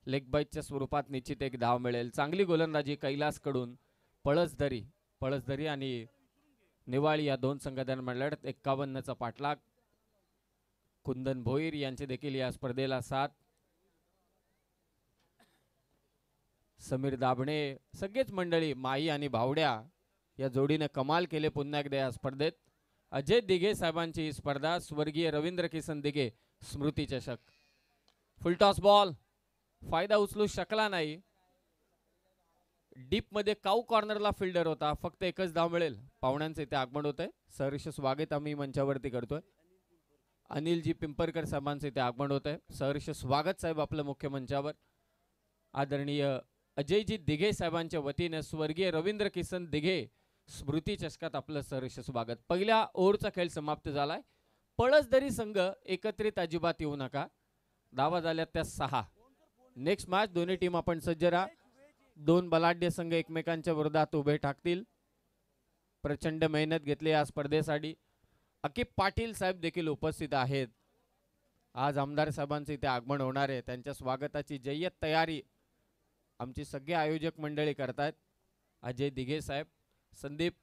लेग बाईटच्या स्वरूपात निश्चित एक धाव मिळेल. चांगली गोलंदाजी कैलासकडून. पळसदरी आणि निवाळी या दोन संघादरम्यान लढत. 51चा पाठलाग. कुंदन भोईर यांचे देखील या स्पर्धेला साथ. समीर दाभणे, सगळेच मंडळी, माई आणि भावड्या या जोडीने कमाल केले पुन्हा एकदा या स्पर्धेत. अजय दिघे साहेबांची ही स्पर्धा. स्वर्गीय रवींद्र किसन दिघे स्मृती चषक. फुलटॉस बॉल, फायदा उचलू शकला नाही. डीप मध्ये काऊ कॉर्नरला फिल्डर होता. फक्त एकच धाव मिळेल. पाहुण्यांचे इथे आगमन होत आहे. सहर्ष स्वागत आम्ही मंचावरती करतोय. अनिलजी पिंपरकर साहेबांचे इथे आगमन होत आहे. सहर्ष स्वागत साहेब आपलं मुख्य मंचावर. आदरणीय अजयजी दिघे साहेबांच्या वतीने स्वर्गीय रवींद्र किसन दिघे स्मृती चषकात आपलं सहर्ष स्वागत. पहिल्या ओव्हरचा खेळ समाप्त झालाय. पळसदरी संघ एकत्रित अजिबात येऊ नका. धावा झाल्यात त्या 6. नेक्स्ट मॅच दोन्ही टीम आपण सज्ज राहा. 2 बलाढ्य संघ एकमेकांच्या विरोधात उभे ठाकतील. प्रचंड मेहनत घेतली या स्पर्धेसाठी. अकिब पाटील साहेब देखील उपस्थित आहेत. आज आमदार साहेबांचे इथे आगमन होणार आहे. त्यांच्या स्वागताची जय्यत तयारी आमची सगळे आयोजक मंडळी करतायत. अजय दिघे साहेब, संदीप,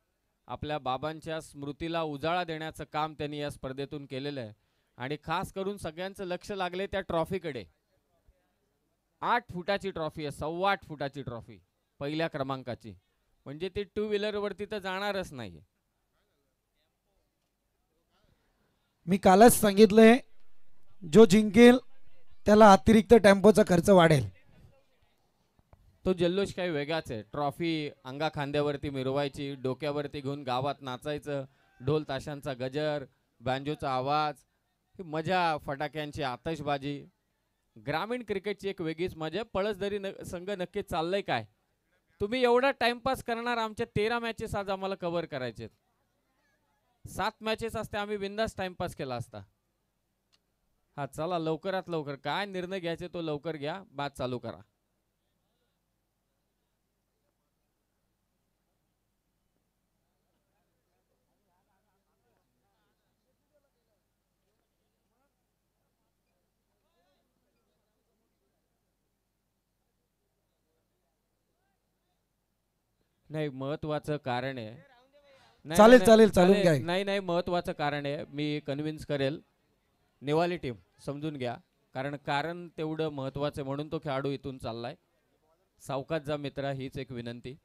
आपल्या बाबांच्या स्मृतीला उजाळा देण्याचं काम त्यांनी या स्पर्धेतून केलेलं आहे. आणि खास करून सगळ्यांचं लक्ष लागले त्या ट्रॉफीकडे. 8 फुटाची ट्रॉफी आहे, 8.25 फुटाची ट्रॉफी, पहिल्या क्रमांकाची. म्हणजे ती 2 व्हीलर वरती तर जाणारच नाही. मी कालच सांगितलंय, जो जिंकेल त्याला अतिरिक्त टेम्पोचा खर्च वाढेल. तो जल्लोष काही वेगळाच आहे. ट्रॉफी अंगा खांद्यावरती मिरवायची, डोक्यावरती घेऊन गावात नाचायचं, ढोल ताशांचा गजर, बँजोचा आवाज, ही मजा, फटाक्यांची आतषबाजी. ग्रामीण क्रिकेटची एक वेगळीच मजा. पळसदरी संघ नक्की चाललंय काय? तुम्ही एवढा टाइमपास करणार? आमच्या 13 मॅचेस आज आम्हाला कव्हर करायचे. 7 मॅचेस असते, आम्ही बिंदास टाइमपास केला असता. हा चला लवकरात लवकर काय निर्णय घ्यायचे तो लवकर घ्या. बाद चालू करा. नाही, महत्वाचं कारण आहे. चालेल चालेल चालून घ्या. नाही, महत्वाचं कारण आहे. मी कन्व्हिन्स करेल. नेवाली टीम समजून घ्या, कारण तेवढं महत्वाचं आहे म्हणून तो खेळाडू इथून चाललाय. सावकाश जा मित्रा, हीच एक विनंती.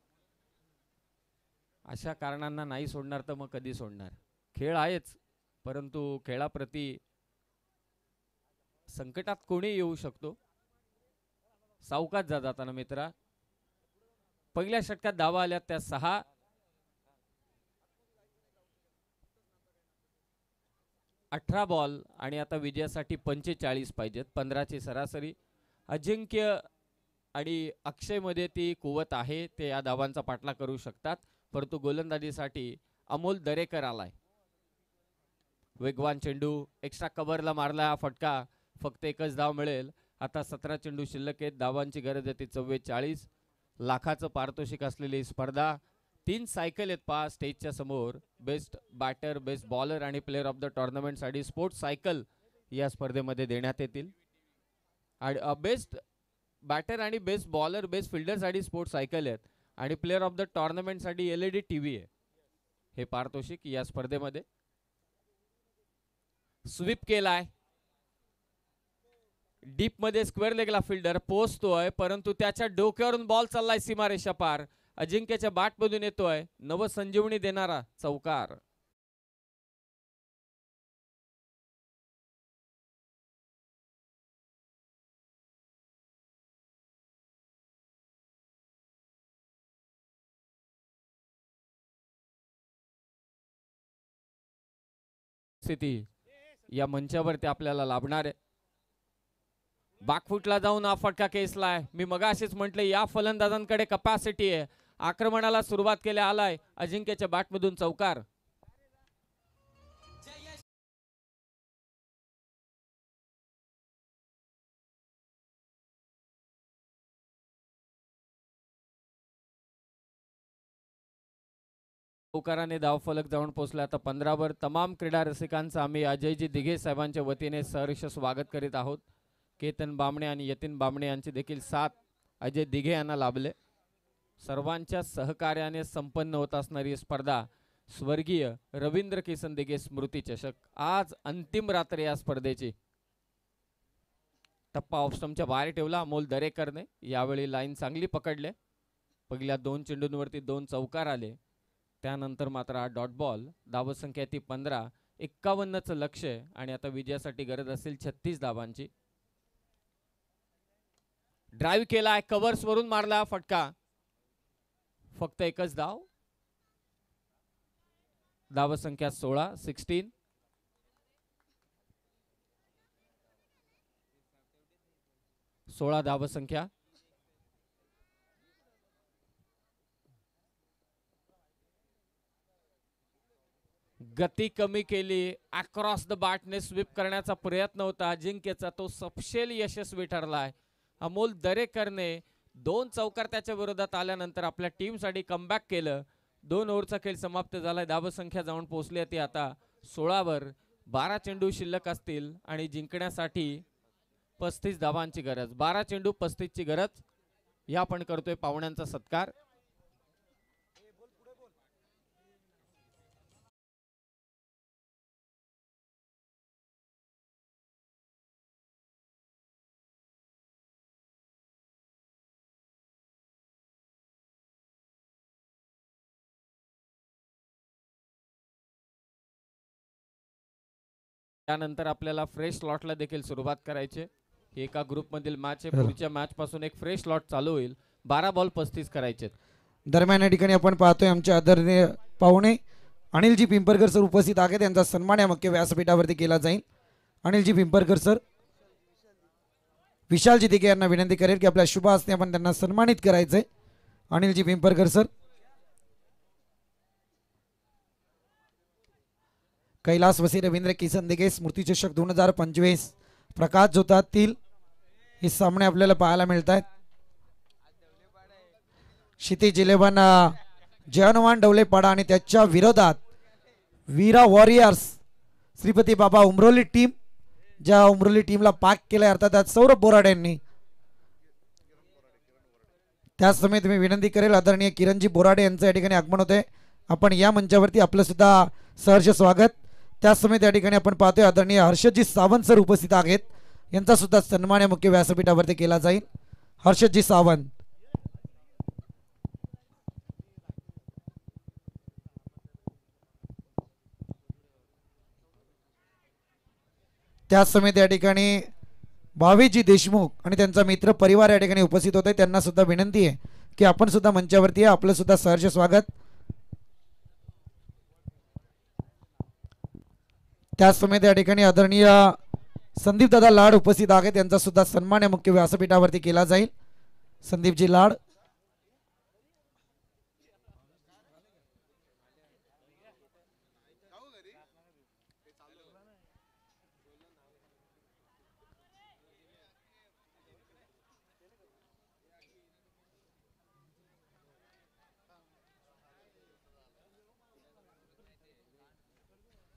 अशा कारणांना नाही सोडणार तर मग कधी सोडणार? खेळ आहेच, परंतु खेळाप्रती संकटात कोणी येऊ शकतो. सावकाश जा जाताना मित्रा. पहिल्या षटकात धावा आल्या त्या 6. 18 बॉल आणि आता विजयासाठी 45 पाहिजेत. 15ची सरासरी. अजिंक्य आणि अक्षय मध्ये ती कुवत आहे, ते या धावांचा पाठलाग करू शकतात. परंतु गोलंदाजीसाठी अमोल दरेकर आलाय. वेगवान चेंडू, एक्स्ट्रा कव्हरला मारला फटका. फक्त एकच धाव मिळेल. आता 17 चेंडू शिल्लक आहेत. धावांची गरज आहे ती 44. लाखाचं पारितोषिक असलेली स्पर्धा. 3 सायकल आहेत पहा स्टेजच्या समोर. बेस्ट बॅटर, बेस्ट बॉलर आणि प्लेअर ऑफ द टुर्नामेंट साठी स्पोर्ट्स सायकल या स्पर्धेमध्ये देण्यात येतील. आणि बेस्ट बॅटर आणि बेस्ट बॉलर, बेस्ट फिल्डर साठी स्पोर्ट्स सायकल आहेत. आणि प्लेअर ऑफ द टुर्नामेंट साठी LED टीव्ही आहे. हे पारितोषिक या स्पर्धेमध्ये. स्वीप केलाय. डीप मध्ये स्क्वेअर लेगला फिल्डर पोहोचतोय, परंतु त्याच्या डोक्यावरून बॉल चाललाय सीमारेषा पार. अजिंक्यच्या बॅट मधून येतोय नवसंजीवनी देणारा चौकार. स्थिती या मंचावरती आपल्याला लाभणार आहे. बॅकफुटला जाऊन हा फटका केसलाय. मी मगाशीच म्हटले या फलंदाजांकडे कपॅसिटी आहे. आक्रमणाला सुरुवात केल्या आलाय अजिंक्यच्या बॅटमधून चौकार. चौकाराने धावफलक जाऊन पोहोचला. आता 15 वर तमाम क्रीडा रसिकांचं आम्ही अजयजी दिघे साहेबांच्या वतीने सहर्ष स्वागत करीत आहोत. केतन बामणे आणि यतीन बामणे यांची देखील साथ अजय दिघे यांना लाभले. सर्वांच्या सहकार्याने संपन्न होत असणारी स्पर्धा स्वर्गीय रवींद्र किसन दिघे स्मृती चषक. आज अंतिम रात्र या स्पर्धेची. टप्पा ऑफस्टमच्या बाहेर ठेवला अमोल दरेकरने. यावेळी लाईन चांगली पकडले. पहिल्या 2 चेंडूंवरती 2 चौकार आले. त्यानंतर मात्र हा डॉट बॉल. धावसंख्या ती 15. 51चं लक्ष आणि आता विजयासाठी गरज असेल 36 धावांची. ड्राईव्ह केलाय, कव्हर्स वरून मारला फटका. फक्त एकच धाव. धावसंख्या 16. 16 धावसंख्या. गती कमी केली. अक्रॉस द बॅटने स्वीप करण्याचा प्रयत्न होता अजिंक्यचा, तो सपशेल यशस्वी ठरलाय. अमोल दरेकरने 2 चौकार त्याच्या विरोधात आल्यानंतर आपल्या टीमसाठी कमबॅक केलं. 2 ओव्हरचा खेळ समाप्त झालाय. धावसंख्या जाऊन पोहोचली ती आता 16 वर. 12 चेंडू शिल्लक असतील आणि जिंकण्यासाठी 35 धावांची गरज. 12 चेंडू 35 ची गरज. या आपण करतोय पाहुण्यांचा सत्कार. त्यानंतर आपल्याला फ्रेश स्लॉटला देखील सुरुवात करायची. एका ग्रुपमधील मॅच आहे. पुढच्या मॅच पासून एक फ्रेश स्लॉट चालू होईल. 12 बॉल 35 करायचे. दरम्यान या ठिकाणी आपण पाहतोय आमचे आदरणीय पाहुणे अनिलजी पिंपरकर सर उपस्थित आहेत. त्यांचा सन्मान या मुख्य व्यासपीठावरती केला जाईल. अनिलजी पिंपरकर सर, विशालजी दिघे यांना विनंती करेल की आपल्या शुभ हस्ते आपण त्यांना सन्मानित करायचंय. अनिलजी पिंपरकर सर. कैलास वसी रवींद्र किसन दिघे स्मृती चषक 2025 प्रकाश जोतातील हे सामने आपल्याला पाहायला मिळत आहेत. क्षितिज 11 जयनवान डवलेपाडा आणि त्याच्या विरोधात वीरा वॉरियर्स श्रीपती बाबा उमरोली टीम, ज्या उमरोली टीमला पाक केलाय अर्थात सौरभ बोराडे यांनी. त्याच समेत मी विनंती करेल आदरणीय किरणजी बोराडे यांचं या ठिकाणी आगमन होते. आपण या मंचावरती आपलं सुद्धा सहर्ष स्वागत. त्याच समेत या ठिकाणी आपण पाहतोय आदरणीय हर्षदजी सावंत सर उपस्थित आहेत. यांचा सुद्धा सन्मान या मुख्य व्यासपीठावरती केला जाईल. हर्षदजी सावंत. त्याच समेत या ठिकाणी भावेजी देशमुख आणि त्यांचा मित्र परिवार या ठिकाणी उपस्थित होते. त्यांना सुद्धा विनंती आहे की आपण सुद्धा मंचावरती आहे. आपलं सुद्धा सहर्ष स्वागत. त्याच समेत या ठिकाणी आदरणीय संदीप दादा लाड उपस्थित आहेत. त्यांचा सुद्धा सन्मान या मुख्य व्यासपीठावरती केला जाईल. संदीपजी लाड.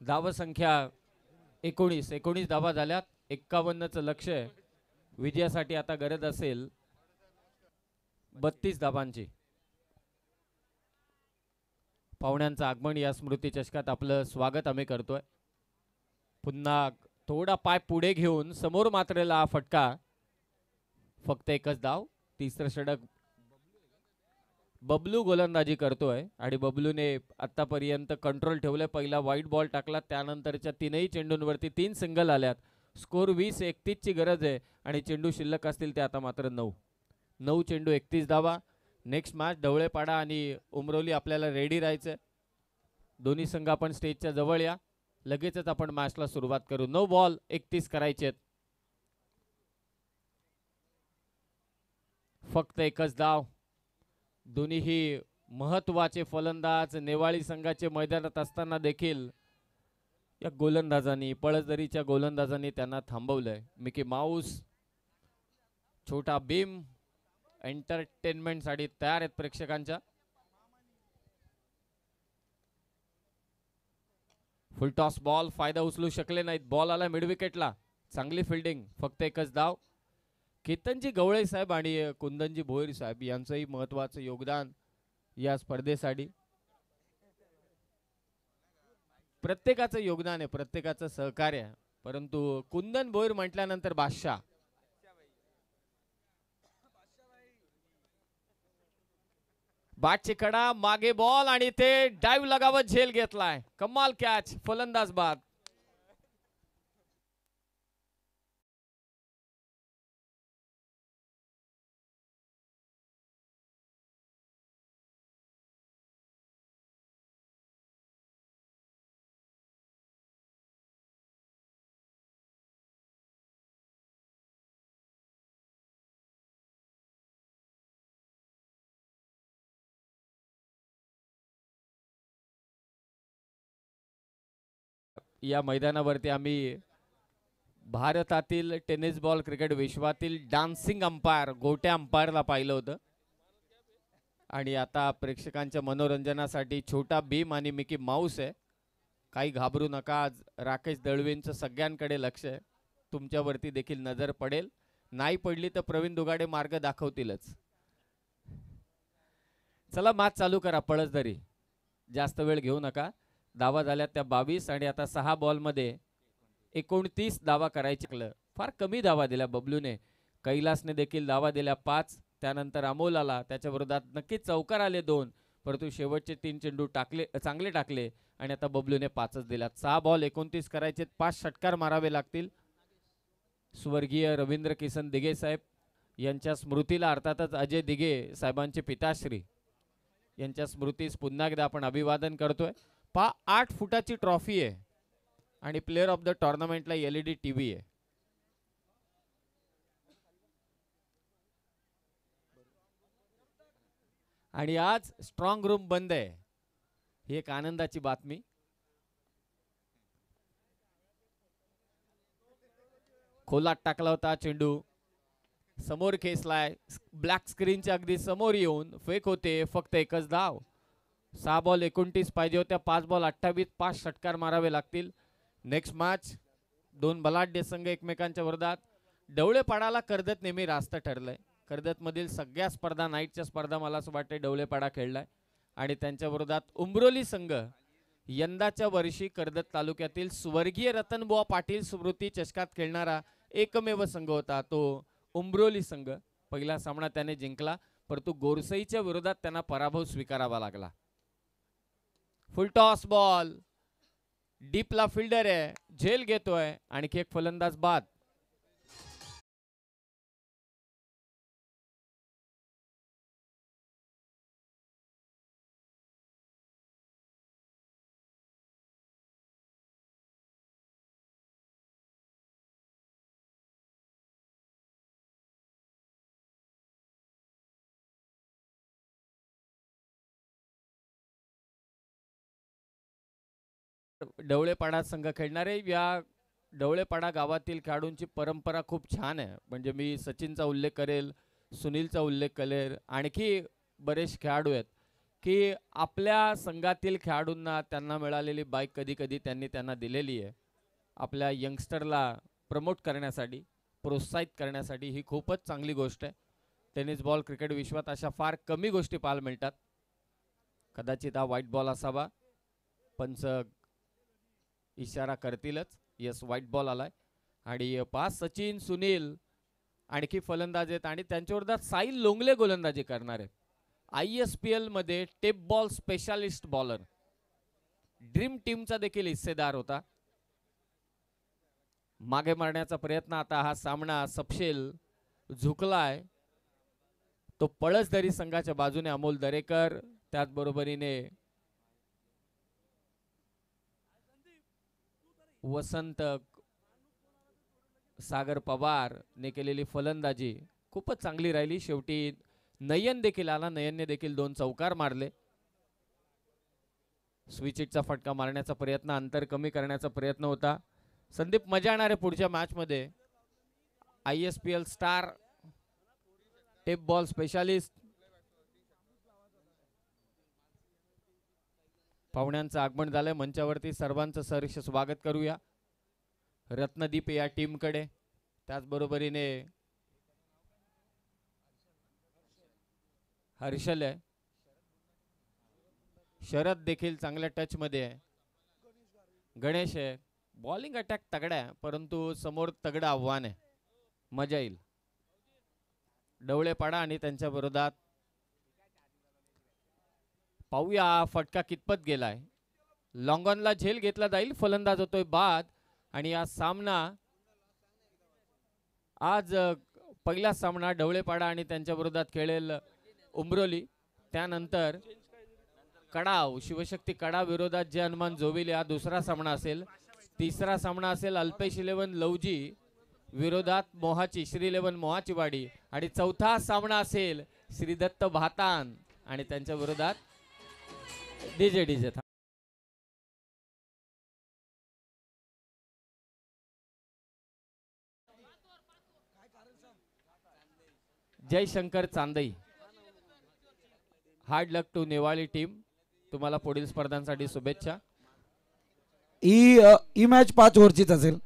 धावसंख्या 19 धावा झाल्यात. 51चं लक्ष. विजयासाठी आता गरज असेल 32 धावांची. पाहुण्यांचं आगमन या स्मृती चषकात आपलं स्वागत आम्ही करतोय. पुन्हा थोडा पाय पुढे घेऊन समोर मात्रला हा फटका. फक्त एकच धाव. तिसरं षटक. बबलू गोलंदाजी करतोय आणि बबलूने आतापर्यंत कंट्रोल ठेवले. पहिला वाईट बॉल टाकला. त्यानंतरच्या 3ही चेंडूंवरती 3 सिंगल आल्यात. स्कोर 20-31 ची गरज आहे आणि चेंडू शिल्लक असतील ते आता मात्र 9 चेंडू 31 धावा. नेक्स्ट मॅच ढवळेपाडा आणि उमरोली आपल्याला रेडी राहायचंय. दोन्ही संघ आपण स्टेजच्या जवळ या. लगेचच आपण मॅचला सुरुवात करू. 9 बॉल 31 करायचे. फक्त एकच धाव. दोन्हीही महत्वाचे फलंदाज नेवाळी संघाचे मैदानात असताना देखील या गोलंदाजांनी पळसदरीच्या गोलंदाजांनी त्यांना थांबवलंय. मिकी माऊस, छोटा भीम एंटरटेनमेंट साठी तयार आहेत प्रेक्षकांच्या. फुल टॉस बॉल, फायदा उचलू शकले नाहीत. बॉल आला मिड विकेटला. चांगली फिल्डिंग, फक्त एकच धाव. केतनजी गवळे साहेब आणि कुंदनजी भोईर साहेब यांचंही महत्वाचं योगदान या स्पर्धेसाठी. प्रत्येकाचं योगदान आहे, प्रत्येकाचं सहकार्य आहे, परंतु कुंदन भोईर म्हटल्यानंतर बादशाह. बॅटची कडा, मागे बॉल आणि ते डाईव्ह लगावत झेल घेतलाय. कमाल कॅच, फलंदाज बाद. या मैदानावरती आम्ही भारतातील टेनिस बॉल क्रिकेट विश्वातील डान्सिंग अंपायर गोट्या अंपायरला पाहिलं होतं. आणि आता प्रेक्षकांच्या मनोरंजनासाठी छोटा भीम आणि मिकी माऊस आहे. काही घाबरू नका, आज राकेश दळवींचं सगळ्यांकडे लक्ष आहे. तुमच्यावरती देखील नजर पडेल. नाही पडली तर प्रवीण दुगाडे मार्ग दाखवतीलच. चला मॅच चालू करा. पळसदरी जास्त वेळ घेऊ नका. धावा झाल्या त्या 22 आणि आता 6 बॉलमध्ये 29 धावा करायचे. फार कमी धावा दिल्या बबलूने. कैलासने देखील धावा दिल्या 5. त्यानंतर अमोल आला, त्याच्या विरोधात नक्कीच चौकार आले 2, परंतु शेवटचे 3 चेंडू चांगले टाकले आणि आता बबलूने 5च दिल्या. 6 बॉल 29 करायचे, 5 षटकार मारावे लागतील. स्वर्गीय रवींद्र किसन दिघे साहेब यांच्या स्मृतीला, अर्थातच अजय दिघे साहेबांचे पिताश्री यांच्या स्मृतीस पुन्हा एकदा आपण अभिवादन करतोय. 8 फुटाची ट्रॉफी आहे आणि प्लेअर ऑफ द टुर्नामेंटला LED टीव्ही आहे. आणि आज स्ट्रॉंग रूम बंद आहे, ही एक आनंदाची बातमी. खोलात टाकला होता चेंडू, समोर खेचलाय, ब्लॅक स्क्रीनच्या अगदी समोर येऊन फेक होते. फक्त एकच धाव. 6 बॉल 29 पाहिजे होत्या, 5 बॉल 28, 5 षटकार मारावे लागतील. नेक्स्ट मॅच 2 बलाढ्य संघ एकमेकांच्या विरोधात. डवळेपाडाला कर्जत नेहमी रास्त ठरलंय. कर्जत मधील सगळ्या स्पर्धा, नाईटच्या स्पर्धा मला असं वाटतं डवळेपाडा खेळलाय. आणि त्यांच्या विरोधात उंब्रोली संघ, यंदाच्या वर्षी कर्जत तालुक्यातील स्वर्गीय रतनबुवा पाटील स्मृती चषकात खेळणारा एकमेव संघ होता तो उंब्रोली संघ. पहिला सामना त्याने जिंकला, परंतु गोरसईच्या विरोधात त्यांना पराभव स्वीकारावा लागला. फुल टॉस बॉल, डीपला फिल्डर आहे, झेल घेतोय. आणखी एक फलंदाज बाद. डवळेपाडा संघ खेळणारे, या डवळेपाडा गावातील खेळाडूंची परंपरा खूप छान आहे. म्हणजे मी सचिनचा उल्लेख करेल, सुनीलचा उल्लेख करेल, आणखी बरेच खेळाडू आहेत की आपल्या संघातील खेळाडूंना त्यांना मिळालेली बाईक कधी कधी त्यांना दिलेली आहे. आपल्या यंगस्टरला प्रमोट करण्यासाठी, प्रोत्साहित करण्यासाठी ही खूपच चांगली गोष्ट आहे. टेनिस बॉल क्रिकेट विश्वात अशा फार कमी गोष्टी पाहायला मिळतात. कदाचित हा व्हाईट बॉल असावा, पंच इशारा करतीलच. यस, व्हाईट बॉल आलाय. आणि 5 सचिन, सुनील आणखी फलंदाज आहेत आणि त्यांच्या विरोधात साहिल लोंगले गोलंदाजी करणार आहेत. ISPL मध्ये tape ball specialist bowler, dream टीमचा देखील हिस्सेदार होता. मागे मारण्याचा प्रयत्न, आता हा सामना सपशेल झुकलाय तो पळसदरी संघाच्या बाजूने. अमोल दरेकर, त्याचबरोबरीने वसंत सागर पवार ने केलेली फलंदाजी खूपच चांगली राहिली. शेवटी नयन देखील आला, नयनने देखील 2 चौकार मारले. स्विच हिटचा फटका मारण्याचा प्रयत्न, अंतर कमी करण्याचा प्रयत्न होता. संदीप मजा येणार आहे पुढच्या मॅच मध्ये. ISPL star tape ball specialist पाहुण्यांचं आगमन झालंय मंचावरती. सर्वांचं सहर्ष स्वागत करूया. रत्नदीप या टीम कडे, त्याचबरोबरीने हर्षल आहे, शरद देखील चांगल्या टच मध्ये आहे, गणेश आहे. बॉलिंग अटॅक तगडा आहे, परंतु समोर तगडं आव्हान आहे. मजा येईल. डवळेपाडा आणि त्यांच्या विरोधात पाहूया फटका कितपत गेलाय. लॉंगॉनला झेल घेतला जाईल. फलंदाज होतोय बाद. आणि हा सामना आज पहिला सामना डवळेपाडा आणि त्यांच्या विरोधात खेळेल उमरोली. त्यानंतर कडाव शिवशक्ती कडाव विरोधात जे हनुमान जोविले हा दुसरा सामना असेल. तिसरा सामना असेल अल्पेश 11 लवजी विरोधात मोहाची श्री 11 मोहाची वाडी. आणि चौथा सामना असेल श्रीदत्त भातान आणि त्यांच्या विरोधात DJ. Jayshankar Chandai. Hard luck to Newali team. तुम्हाला पुढील स्पर्धांसाठी शुभेच्छा. ही मॅच 5 ओव्हरचीच असेल.